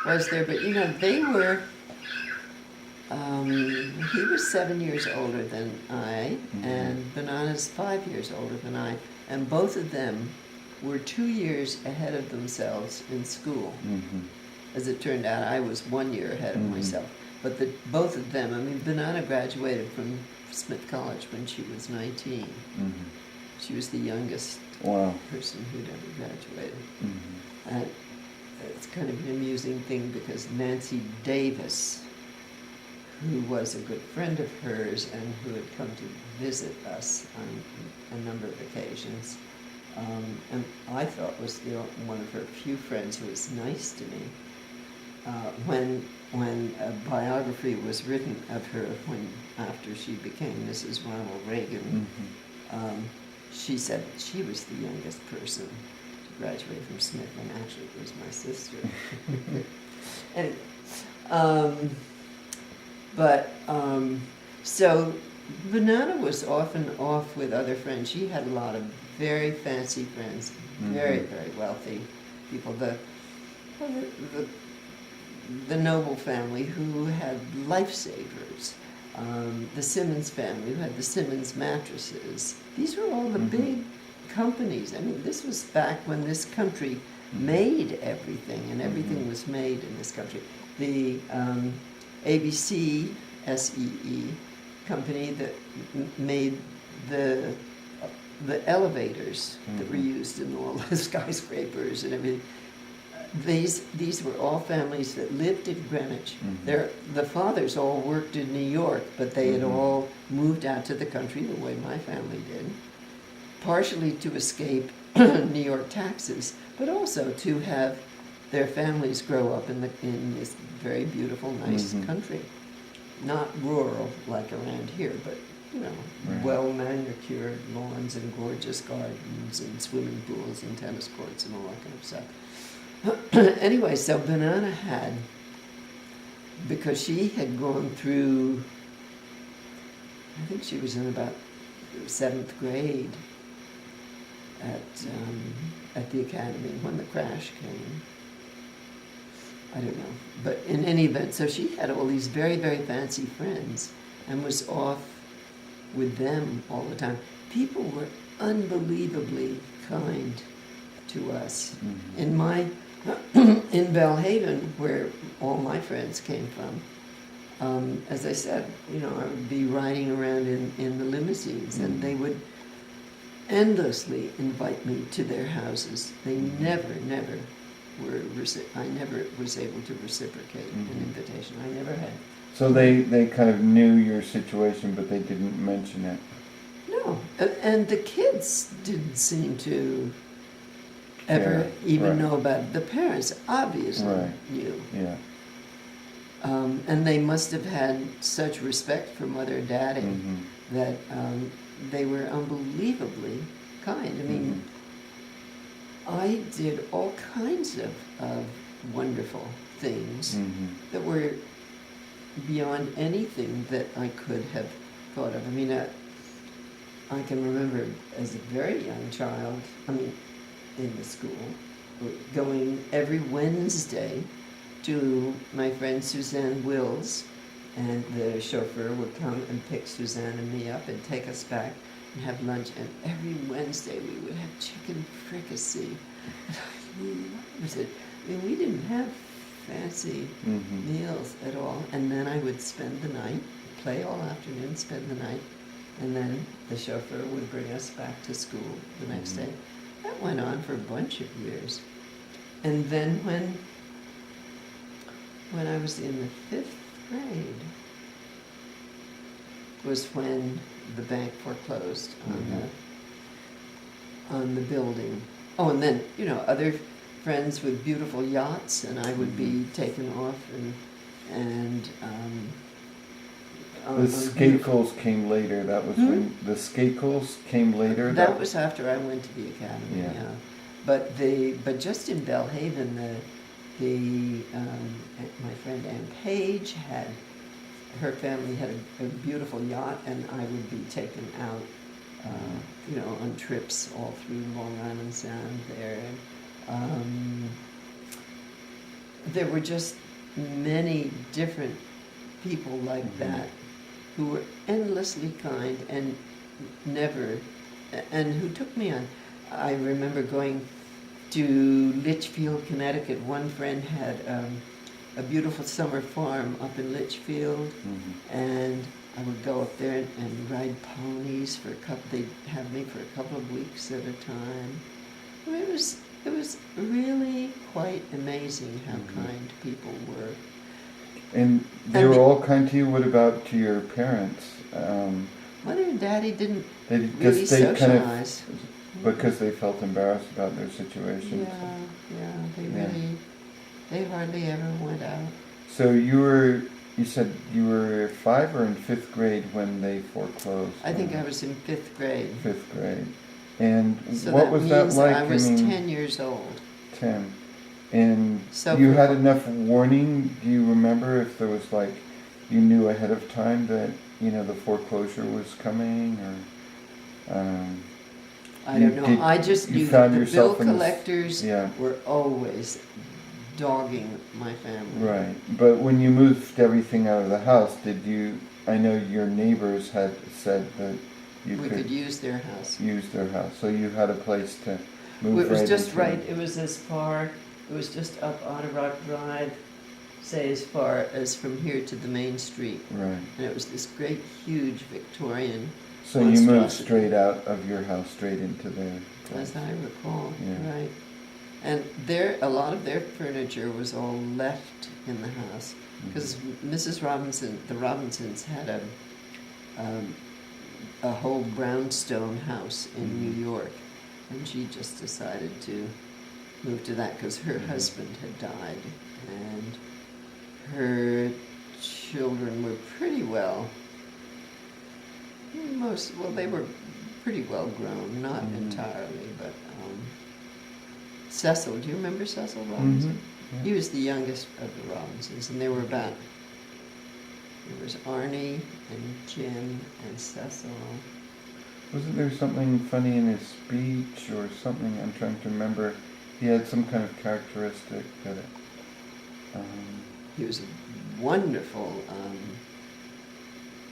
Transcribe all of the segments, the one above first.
was there. But they were. He was 7 years older than I, and Banana's 5 years older than I, and both of them were 2 years ahead of themselves in school. As it turned out, I was 1 year ahead of myself. But both of them, I mean, Banana graduated from Smith College when she was 19. She was the youngest person who'd ever graduated. And it's kind of an amusing thing because Nancy Davis, who was a good friend of hers and who had come to visit us on a number of occasions, and I thought was one of her few friends who was nice to me. When a biography was written of her after she became Mrs. Ronald Reagan, she said that she was the youngest person to graduate from Smith, and actually it was my sister. Anyway, so Banana was often off with other friends. She had a lot of very fancy friends, very, very wealthy people. The Noble family, who had lifesavers. The Simmons family, who had the Simmons mattresses. These were all the big companies. I mean, this was back when this country made everything, and everything was made in this country. The ABC SEE company that made the elevators that were used in all the skyscrapers and everything. These were all families that lived in Greenwich. The fathers all worked in New York, but they had all moved out to the country the way my family did, partially to escape New York taxes, but also to have their families grow up in this very beautiful, nice country. Not rural like around here, but well manicured lawns and gorgeous gardens and swimming pools and tennis courts and all that kind of stuff. Anyway, so Banana had, because she had gone through, I think she was in about 7th grade at the academy when the crash came. I don't know. But in any event, so she had all these very, very fancy friends and was off with them all the time. People were unbelievably kind to us. In Belhaven, where all my friends came from, as I said, I would be riding around in the limousines, and they would endlessly invite me to their houses. They never were, I never was able to reciprocate an invitation. I never had. So they kind of knew your situation, but they didn't mention it? No, and the kids didn't seem to ever even know about it. The parents obviously knew. Yeah. And they must have had such respect for Mother and Daddy that they were unbelievably kind. I mean, I did all kinds of wonderful things that were beyond anything that I could have thought of. I mean, I can remember as a very young child, in the school, going every Wednesday to my friend Suzanne Wills, and the chauffeur would come and pick Suzanne and me up and take us back and have lunch, and every Wednesday we would have chicken fricassee. And I loved it. I mean, we didn't have fancy meals at all, and then I would spend the night, play all afternoon, spend the night, and then the chauffeur would bring us back to school the next day. That went on for a bunch of years. And then when I was in the 5th grade was when the bank foreclosed on the building. Oh, and then, other friends with beautiful yachts, and I would be taken off and the Skakel's came later. That was when the Skakel's came later. That was after I went to the academy. Yeah. But just in Belhaven, my friend Ann Page had, her family had a beautiful yacht, and I would be taken out, on trips all through Long Island Sound there. there were just many different people like that who were endlessly kind and never, and who took me on. I remember going to Litchfield, Connecticut. One friend had a beautiful summer farm up in Litchfield, and I would go up there and ride ponies for a couple. They'd have me for a couple of weeks at a time. I mean, it was really quite amazing how kind people were. And they were all kind to you. What about to your parents? Mother and Daddy didn't They really just they kind of socialize. because they felt embarrassed about their situation. They hardly ever went out. So you said you were 5 or in 5th grade when they foreclosed? I think I was in 5th grade. 5th grade. And So what was that like? I was 10 years old. 10. And So you had enough warning? Do you remember if there was like, you knew ahead of time that, the foreclosure was coming, or? I don't know. I just knew that the bill collectors were always dogging my family. Right. But when you moved everything out of the house, I know your neighbors had said that we could use their house. Use their house. So you had a place to move It was right just into. right. It was just up Otter Rock Drive, say as far as from here to the main street. Right. And it was this great, huge Victorian. So you moved straight out of your house, straight into their place. As I recall, Yeah. right. And a lot of their furniture was all left in the house because Mrs. Robinson, the Robinsons had a whole brownstone house in New York, and she just decided to move to that because her husband had died, and her children were pretty well. They were pretty well grown, not entirely, but Cecil, do you remember Cecil Robinson? Yeah. He was the youngest of the Robinsons, and there was Arnie and Jim and Cecil. Wasn't there something funny in his speech or something? I'm trying to remember. He had some kind of characteristic that he was a wonderful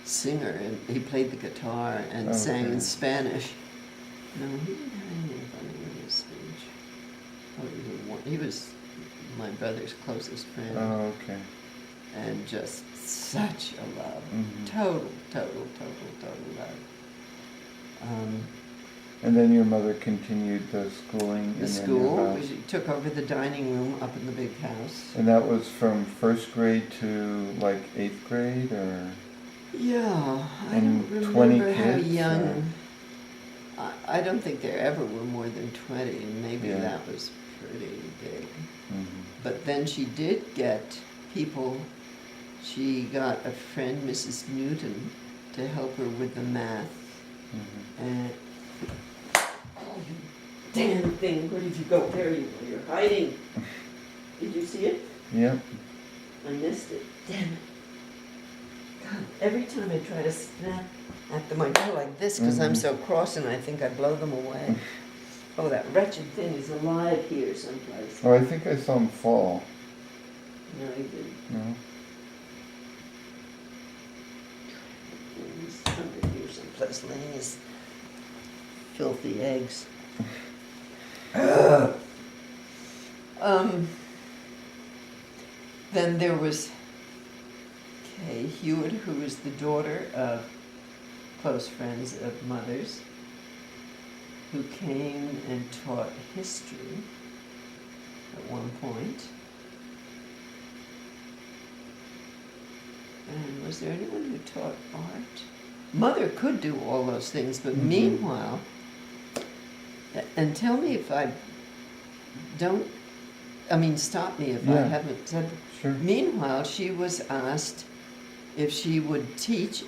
singer, and he played the guitar and sang in Spanish. No, he didn't have anything funny in his speech. He was my brother's closest friend. Oh, okay. And just such a love. Total love. And then your mother continued the schooling The in school, your house. we took over the dining room up in the big house. And that was from 1st grade to like 8th grade, or? Yeah, I And don't 20 remember how kids, young. I don't think there ever were more than 20, and maybe that was pretty big. But then she did get people. She got a friend, Mrs. Newton, to help her with the math. And oh, you damn thing! Where did you go? There you were. You're hiding. Did you see it? Yep. I missed it. Damn it. God, every time I try to snap at them, I go like this because I'm so cross and I think I blow them away. Oh, that wretched thing is alive here someplace. Oh, I think I saw him fall. No, he didn't. No? He's under here someplace laying his filthy eggs. Then there was Kay Hewitt, who was the daughter of close friends of Mother's, who came and taught history at one point. And was there anyone who taught art? Mother could do all those things, but meanwhile, and tell me if I don't, stop me if I haven't said. Sure. Meanwhile, she was asked if she would teach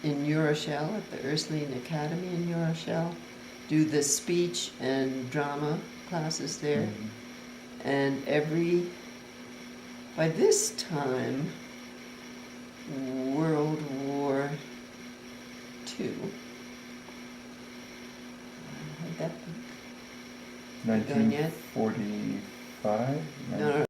in New Rochelle, at the Ursuline Academy in New Rochelle, do the speech and drama classes there. And by this time, World War II. Had that been going yet? 1945? No,